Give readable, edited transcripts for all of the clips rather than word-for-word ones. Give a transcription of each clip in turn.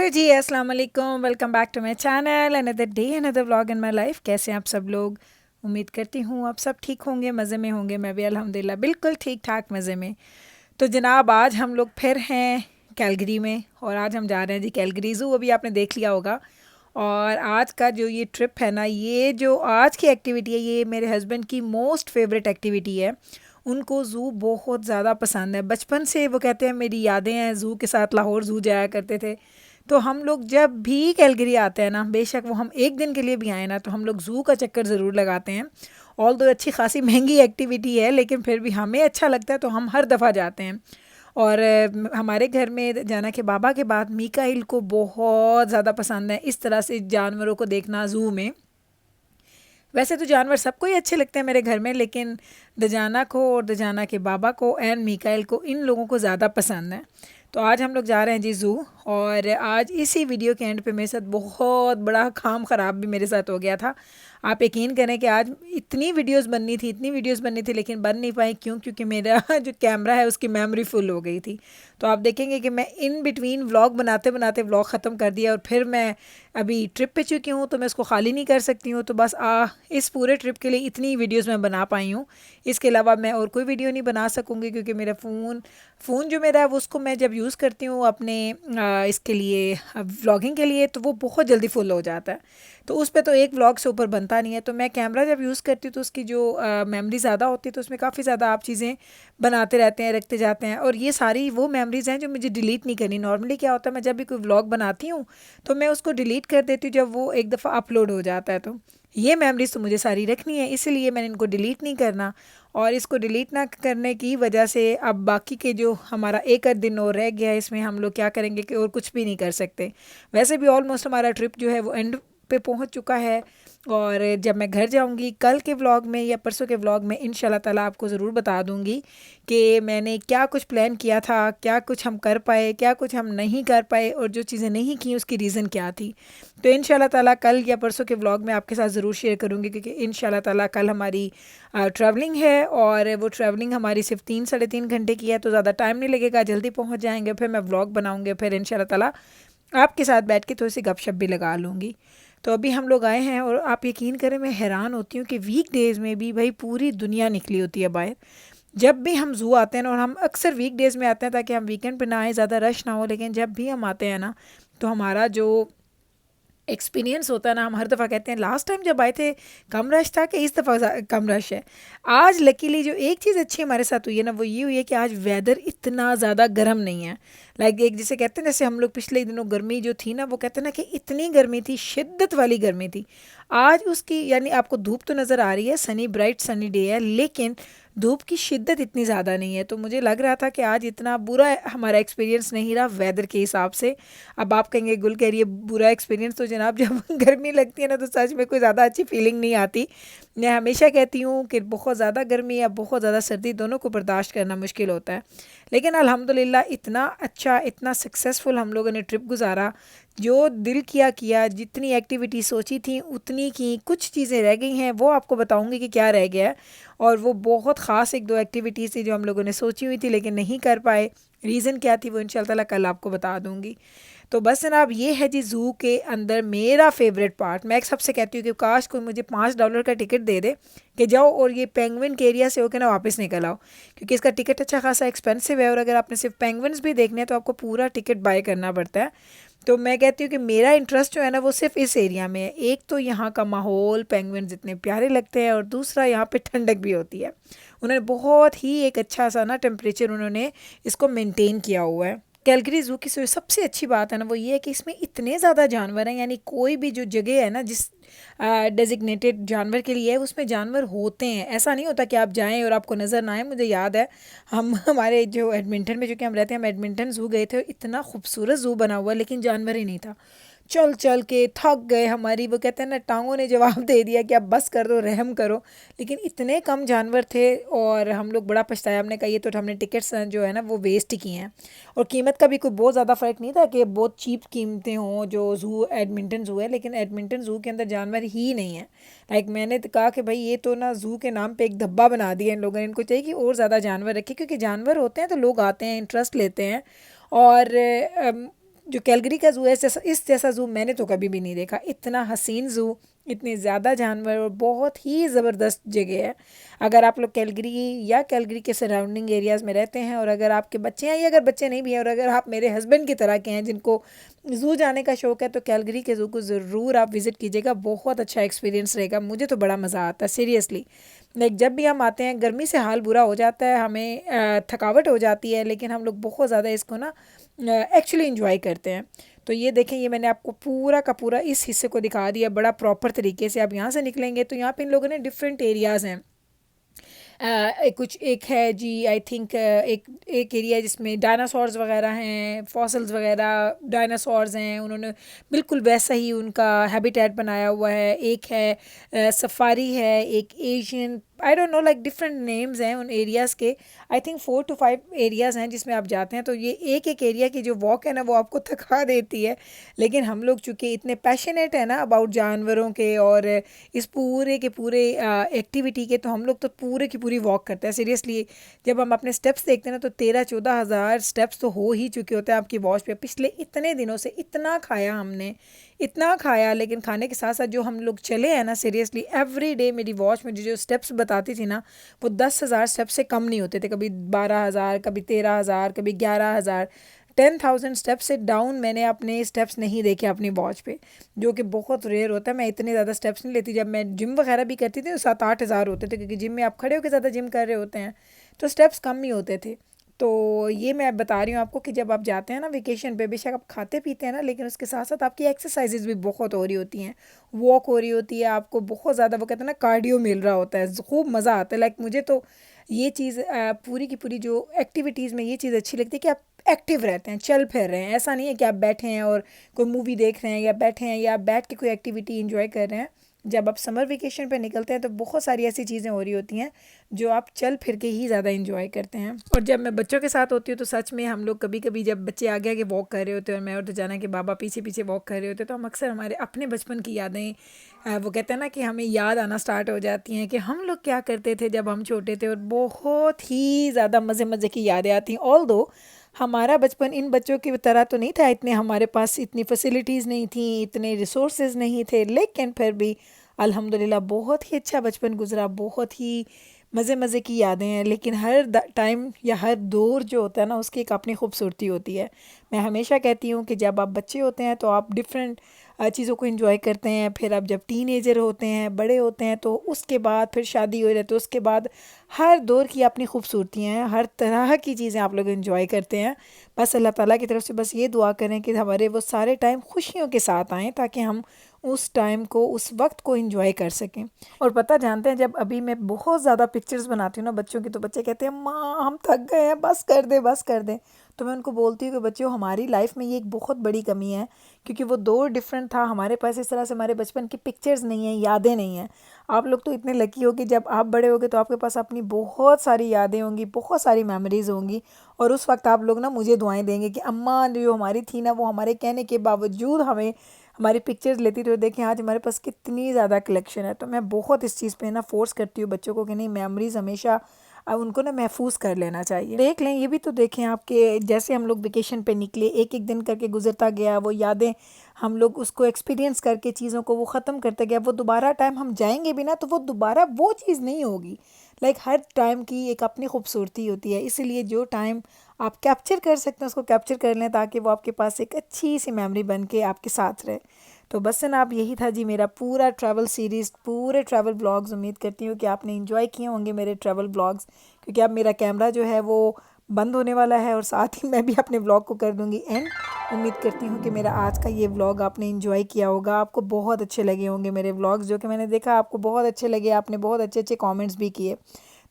जी, अस्सलाम वालेकुम। Welcome back to my channel. Another day another vlog in my life. कैसे हैं आप सब लोग? उम्मीद करती हूँ आप सब ठीक होंगे, मज़े में होंगे। मैं भी अल्हम्दुलिल्लाह बिल्कुल ठीक ठाक मज़े में। तो जनाब, आज हम लोग फिर हैं कैलगरी में और आज हम जा रहे हैं जी कैलगरी ज़ू। अभी आपने देख लिया होगा। और आज का जो ये ट्रिप है ना, ये जो आज की एक्टिविटी है, ये मेरे हस्बैंड की मोस्ट फेवरेट एक्टिविटी है। उनको ज़ू बहुत ज़्यादा पसंद है। बचपन से वो कहते हैं मेरी यादें हैं ज़ू के साथ, लाहौर ज़ू जाया करते थे। तो हम लोग जब भी कैलगरी आते हैं ना, बेशक वो हम एक दिन के लिए भी आए ना, तो हम लोग ज़ू का चक्कर ज़रूर लगाते हैं। ऑल दो अच्छी खासी महंगी एक्टिविटी है, लेकिन फिर भी हमें अच्छा लगता है तो हम हर दफ़ा जाते हैं। और हमारे घर में जाना के बाबा के बाद मीकाइल को बहुत ज़्यादा पसंद है इस तरह से जानवरों को देखना ज़ू में। वैसे तो जानवर सबको ही अच्छे लगते हैं मेरे घर में, लेकिन दजाना को और दजाना के बाबा को एंड मीकाइल को, इन लोगों को ज़्यादा पसंद है। तो आज हम लोग जा रहे हैं जी ज़ू। और आज इसी वीडियो के एंड पे मेरे साथ बहुत बड़ा काम ख़राब भी मेरे साथ हो गया था। आप यकीन करें कि आज इतनी वीडियोस बननी थी लेकिन बन नहीं पाई। क्यों? क्योंकि मेरा जो कैमरा है उसकी मेमोरी फुल हो गई थी। तो आप देखेंगे कि मैं इन बिटवीन व्लॉग बनाते बनाते व्लॉग ख़त्म कर दिया। और फिर मैं अभी ट्रिप पे चुकी हूँ तो मैं इसको खाली नहीं कर सकती हूँ। तो बस इस पूरे ट्रिप के लिए इतनी वीडियोस मैं बना पाई हूँ। इसके अलावा मैं और कोई वीडियो नहीं बना सकूँगी, क्योंकि मेरा फ़ोन जो मेरा है वो, उसको मैं जब यूज़ करती हूँ अपने इसके लिए, व्लॉगिंग के लिए, तो वो बहुत जल्दी फुल हो जाता है। तो उस पे तो एक व्लॉग से ऊपर बनता नहीं है। तो मैं कैमरा जब यूज़ करती हूँ तो उसकी जो मेमोरी ज़्यादा होती है, तो उसमें काफ़ी ज़्यादा आप चीज़ें बनाते रहते हैं, रखते जाते हैं। और ये सारी वो मेमोरीज़ हैं जो मुझे डिलीट नहीं करनी। नॉर्मली क्या होता है, मैं जब भी कोई व्लॉग बनाती हूँ तो मैं उसको डिलीट कर देती हूँ जब वो एक दफ़ा अपलोड हो जाता है। तो ये मेमोरीज़ तो मुझे सारी रखनी है, इसलिए मैंने इनको डिलीट नहीं करना। और इसको डिलीट ना करने की वजह से अब बाकी के जो हमारा एक आध दिन और रह गया है, इसमें हम लोग क्या करेंगे कि और कुछ भी नहीं कर सकते। वैसे भी ऑलमोस्ट हमारा ट्रिप जो है वो एंड पे पहुंच चुका है। और जब मैं घर जाऊंगी कल के व्लॉग में या परसों के व्लॉग में, इंशाल्लाह ताला आपको ज़रूर बता दूंगी कि मैंने क्या कुछ प्लान किया था, क्या कुछ हम कर पाए, क्या कुछ हम नहीं कर पाए, और जो चीज़ें नहीं की उसकी रीज़न क्या थी। तो इंशाल्लाह ताला कल या परसों के व्लॉग में आपके साथ ज़रूर शेयर करूँगी, क्योंकि इंशाल्लाह ताला कल हमारी ट्रैवलिंग है। और वो ट्रैवलिंग हमारी सिर्फ 3 साढ़े 3 घंटे की है, तो ज़्यादा टाइम नहीं लगेगा, जल्दी पहुँच जाएंगे। फिर मैं व्लॉग बनाऊँगी, फिर इंशाल्लाह ताला आपके साथ बैठ के थोड़ी सी गपशप भी लगा लूँगी। तो अभी हम लोग आए हैं और आप यकीन करें, मैं हैरान होती हूँ कि वीक डेज़ में भी भाई पूरी दुनिया निकली होती है बाहर। जब भी हम ज़ू आते हैं ना, और हम अक्सर वीक डेज़ में आते हैं ताकि हम वीकेंड पे ना आए, ज़्यादा रश ना हो, लेकिन जब भी हम आते हैं ना, तो हमारा जो एक्सपीरियंस होता है ना, हम हर दफ़ा कहते हैं लास्ट टाइम जब आए थे कम रश था, कि इस दफ़ा कम रश है। आज लकीली जो एक चीज़ अच्छी हमारे साथ हुई है ना, वो ये हुई है कि आज वेदर इतना ज़्यादा गर्म नहीं है। लाइक एक जिसे कहते हैं, जैसे हम लोग पिछले दिनों गर्मी जो थी ना, वो कहते हैं ना कि इतनी गर्मी थी, शिद्दत वाली गर्मी थी। आज उसकी यानी आपको धूप तो नज़र आ रही है, सनी ब्राइट सनी डे है, लेकिन धूप की शिद्दत इतनी ज़्यादा नहीं है। तो मुझे लग रहा था कि आज इतना बुरा हमारा एक्सपीरियंस नहीं रहा वेदर के हिसाब से। अब आप कहेंगे गुल कह रही है बुरा एक्सपीरियंस, तो जनाब जब गर्मी लगती है ना, तो सच में कोई ज़्यादा अच्छी फीलिंग नहीं आती। मैं हमेशा कहती हूँ कि बहुत ज़्यादा गर्मी या बहुत ज़्यादा सर्दी, दोनों को बर्दाश्त करना मुश्किल होता है। लेकिन अल्हम्दुलिल्लाह इतना अच्छा, इतना सक्सेसफुल हम लोगों ने ट्रिप गुजारा। जो दिल किया किया, जितनी एक्टिविटी सोची थी उतनी की। कुछ चीज़ें रह गई हैं, वो आपको बताऊंगी कि क्या रह गया है। और वो बहुत ख़ास एक दो एक्टिविटीज़ थी जो हम लोगों ने सोची हुई थी लेकिन नहीं कर पाए। रीज़न क्या थी वो इंशाल्लाह ताला कल आपको बता दूंगी। तो बस जनाब, ये है जी ज़ू के अंदर मेरा फेवरेट पार्ट। मैं एक सबसे कहती हूँ कि काश कोई मुझे $5 का टिकट दे दे कि जाओ और ये पेंगुइन के एरिया से होकर ना वापस निकल आओ, क्योंकि इसका टिकट अच्छा खासा एक्सपेंसिव है। और अगर आपने सिर्फ पेंगुइन्स भी देखने हैं तो आपको पूरा टिकट बाय करना पड़ता है। तो मैं कहती हूँ कि मेरा इंटरेस्ट जो है ना, वो सिर्फ इस एरिया में है। एक तो यहाँ का माहौल, पेंगुइन्स इतने प्यारे लगते हैं, और दूसरा यहाँ पे ठंडक भी होती है। उन्होंने बहुत ही एक अच्छा सा ना टेम्परेचर उन्होंने इसको मेंटेन किया हुआ है। कैलगरी ज़ू की सबसे अच्छी बात है ना, वो ये है कि इसमें इतने ज़्यादा जानवर हैं। यानी कोई भी जो जगह है ना, जिस डेजिग्नेटेड जानवर के लिए है, उसमें जानवर होते हैं। ऐसा नहीं होता कि आप जाएं और आपको नज़र ना आए। मुझे याद है हम हमारे जो एडमिंटन में, जो कि हम रहते हैं, हम एडमिंटन ज़ू गए थे। इतना खूबसूरत ज़ू बना हुआ, लेकिन जानवर ही नहीं था। चल चल के थक गए हमारी, वो कहते हैं ना, टांगों ने जवाब दे दिया कि अब बस कर दो, रहम करो। लेकिन इतने कम जानवर थे और हम लोग बड़ा पछताया। हमने कहा ये तो हमने टिकट्स जो है ना वो वेस्ट ही किए हैं। और कीमत का भी कोई बहुत ज़्यादा फ़र्क नहीं था कि बहुत चीप कीमतें हों जो ज़ू एडमिंटन ज़ू है, लेकिन एडमिंटन ज़ू के अंदर जानवर ही नहीं है। लाइक मैंने तो कहा कि भाई ये तो ना ज़ू के नाम पे एक धब्बा बना दिया इन लोगों ने। इनको चाहिए कि और ज़्यादा जानवर रखे, क्योंकि जानवर होते हैं तो लोग आते हैं, इंटरेस्ट लेते हैं। और जो कैलगरी का ज़ू है इस जैसा ज़ू मैंने तो कभी भी नहीं देखा। इतना हसीन ज़ू, इतने ज़्यादा जानवर और बहुत ही ज़बरदस्त जगह है। अगर आप लोग कैलगरी या कैलगरी के सराउंडिंग एरियाज़ में रहते हैं और अगर आपके बच्चे हैं या अगर बच्चे नहीं भी हैं और अगर आप मेरे हस्बैंड की तरह के हैं जिनको ज़ू जाने का शौक़ है, तो कैलगरी के ज़ू को ज़रूर आप विज़िट कीजिएगा। बहुत अच्छा एक्सपीरियंस रहेगा। मुझे तो बड़ा मज़ा आता है सीरियसली। लाइक जब भी हम आते हैं गर्मी से हाल बुरा हो जाता है, हमें थकावट हो जाती है, लेकिन हम लोग बहुत ज़्यादा इसको ना एक्चुअली इंजॉय करते हैं। तो ये देखें, ये मैंने आपको पूरा का पूरा इस हिस्से को दिखा दिया बड़ा प्रॉपर तरीके से। आप यहाँ से निकलेंगे तो यहाँ पे इन लोगों ने डिफरेंट एरियाज़ हैं। एक है जी, आई थिंक एक एक एरिया है जिसमें डायनासोर्स वगैरह हैं, फॉसिल्स वगैरह डायनासोर्स हैं, उन्होंने बिल्कुल वैसा ही उनका हैबिटेट बनाया हुआ है। एक है सफारी है, एक Asian, I don't know, like different names हैं उन एरियाज़ के। आई थिंक 4 to 5 एरियाज़ हैं जिसमें आप जाते हैं। तो ये एक एक एरिया की जो वॉक है ना वो आपको थका देती है, लेकिन हम लोग चूँकि इतने पैशनेट है ना अबाउट जानवरों के और इस पूरे के पूरे एक्टिविटी के, तो हम लोग तो पूरे की पूरी वॉक करते हैं सीरियसली। जब हम अपने स्टेप्स देखते हैं ना तो 13-14 हज़ार स्टेप्स तो हो ही चुके होते हैं आपकी वॉच पे। पिछले इतने दिनों से इतना खाया हमने, इतना खाया, लेकिन खाने के साथ साथ जो हम लोग चले हैं ना सीरियसली एवरी डे मेरी वॉच में जो स्टेप्स बताती थी ना वो 10,000 स्टेप्स से कम नहीं होते थे। कभी 12,000, कभी 13,000, कभी 11,000। 10,000 स्टेप्स से डाउन मैंने अपने स्टेप्स नहीं देखे अपनी वॉच पे, जो कि बहुत रेयर होता है। मैं इतने ज़्यादा स्टेप्स नहीं लेती। जब मैं जिम वगैरह भी करती थी तो 7-8 हज़ार होते थे, क्योंकि जिम में आप खड़े होकर ज़्यादा जिम कर रहे होते हैं तो स्टेप्स कम ही होते थे। तो ये मैं बता रही हूँ आपको कि जब आप जाते हैं ना वेकेशन पे, बेशक आप खाते पीते हैं ना, लेकिन उसके साथ साथ आपकी एक्सरसाइजेज भी बहुत हो रही होती हैं, वॉक हो रही होती है, आपको बहुत ज़्यादा वो कहते हैं ना कार्डियो मिल रहा होता है, खूब मज़ा आता है। लाइक मुझे तो ये चीज़ पूरी की पूरी जो एक्टिविटीज़ में ये चीज़ अच्छी लगती है कि आप एक्टिव रहते हैं, चल फिर रहे हैं। ऐसा नहीं है कि आप बैठे हैं और कोई मूवी देख रहे हैं या बैठे हैं या आप बैठ के कोई एक्टिविटी इंजॉय कर रहे हैं। जब आप समर वेकेशन पे निकलते हैं तो बहुत सारी ऐसी चीज़ें हो रही होती हैं जो आप चल फिर के ही ज़्यादा इंजॉय करते हैं। और जब मैं बच्चों के साथ होती हूँ तो सच में हम लोग कभी कभी जब बच्चे आगे आगे वॉक कर रहे होते हैं और मैं और तो जाना कि बाबा पीछे पीछे वॉक कर रहे होते हैं, तो हम अक्सर हमारे अपने बचपन की यादें वो कहते हैं ना कि हमें याद आना स्टार्ट हो जाती हैं कि हम लोग क्या करते थे जब हम छोटे थे, और बहुत ही ज़्यादा मज़े मज़े की यादें आती हैं। ऑल दो हमारा बचपन इन बच्चों की तरह तो नहीं था, इतने हमारे पास इतनी फैसिलिटीज़ नहीं थी, इतने रिसोर्सेज नहीं थे, लेकिन फिर भी अल्हम्दुलिल्लाह बहुत ही अच्छा बचपन गुजरा, बहुत ही मज़े मज़े की यादें हैं। लेकिन हर टाइम या हर दौर जो होता है ना उसकी एक अपनी खूबसूरती होती है। मैं हमेशा कहती हूँ कि जब आप बच्चे होते हैं तो आप डिफरेंट चीज़ों को एंजॉय करते हैं, फिर आप जब टीनेजर होते हैं, बड़े होते हैं, तो उसके बाद फिर शादी हो जाती है, उसके बाद हर दौर की अपनी खूबसूरतियाँ हैं, हर तरह की चीज़ें आप लोग एंजॉय करते हैं। बस अल्लाह ताला की तरफ से बस ये दुआ करें कि हमारे वो सारे टाइम खुशियों के साथ आएँ, ताकि हम उस टाइम को, उस वक्त को एंजॉय कर सकें। और पता जानते हैं, जब अभी मैं बहुत ज़्यादा पिक्चर्स बनाती हूँ ना बच्चों की, तो बच्चे कहते हैं माँ हम थक गए हैं, बस कर दे बस कर दे। तो मैं उनको बोलती हूँ कि बच्चों हमारी लाइफ में ये एक बहुत बड़ी कमी है, क्योंकि वो दौर डिफरेंट था, हमारे पास इस तरह से हमारे बचपन की पिक्चर्स नहीं हैं, यादें नहीं हैं। आप लोग तो इतने लकी हो कि जब आप बड़े होगे तो आपके पास अपनी बहुत सारी यादें होंगी, बहुत सारी मेमोरीज़ होंगी, और उस वक्त आप लोग ना मुझे दुआएं देंगे कि अम्मा जो हमारी थी ना वो हमारे कहने के बावजूद हमें हमारी पिक्चर्स लेती थी, और देखें आज हमारे पास कितनी ज़्यादा कलेक्शन है। तो मैं बहुत इस चीज़ पे ना फोर्स करती हूँ बच्चों को कि नहीं, मेमोरीज़ हमेशा उनको ना महफूज कर लेना चाहिए। देख लें, ये भी तो देखें आपके जैसे हम लोग वेकेशन पे निकले, एक एक दिन करके गुजरता गया, वो यादें हम लोग उसको एक्सपीरियंस करके चीज़ों को वो ख़त्म करते गया। वो दोबारा टाइम हम जाएंगे भी ना तो वो दोबारा वो चीज़ नहीं होगी। लाइक हर टाइम की एक अपनी खूबसूरती होती है, इसीलिए जो टाइम आप कैप्चर कर सकते हैं उसको कैप्चर कर लें, ताकि वो आपके पास एक अच्छी सी मेमोरी बन के आपके साथ रहे। तो बस ना आप, यही था जी मेरा पूरा ट्रैवल सीरीज़, पूरे ट्रैवल ब्लॉग्स। उम्मीद करती हूँ कि आपने एंजॉय किए होंगे मेरे ट्रैवल ब्लॉग्स, क्योंकि अब मेरा कैमरा जो है वो बंद होने वाला है और साथ ही मैं भी अपने ब्लॉग को कर दूँगी एंड। उम्मीद करती हूँ कि मेरा आज का ये व्लॉग आपने एंजॉय किया होगा, आपको बहुत अच्छे लगे होंगे मेरे व्लॉग्स, जो कि मैंने देखा आपको बहुत अच्छे लगे, आपने बहुत अच्छे अच्छे कमेंट्स भी किए।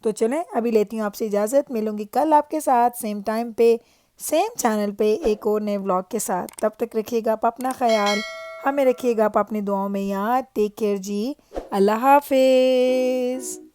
तो चलें अभी लेती हूँ आपसे इजाज़त, मिलूँगी कल आपके साथ सेम टाइम पे सेम चैनल पे एक और नए व्लॉग के साथ। तब तक रखिएगा आप अपना ख्याल, हमें रखिएगा आप अपनी दुआओं में याद। टेक केयर जी, अल्लाह हाफिज़।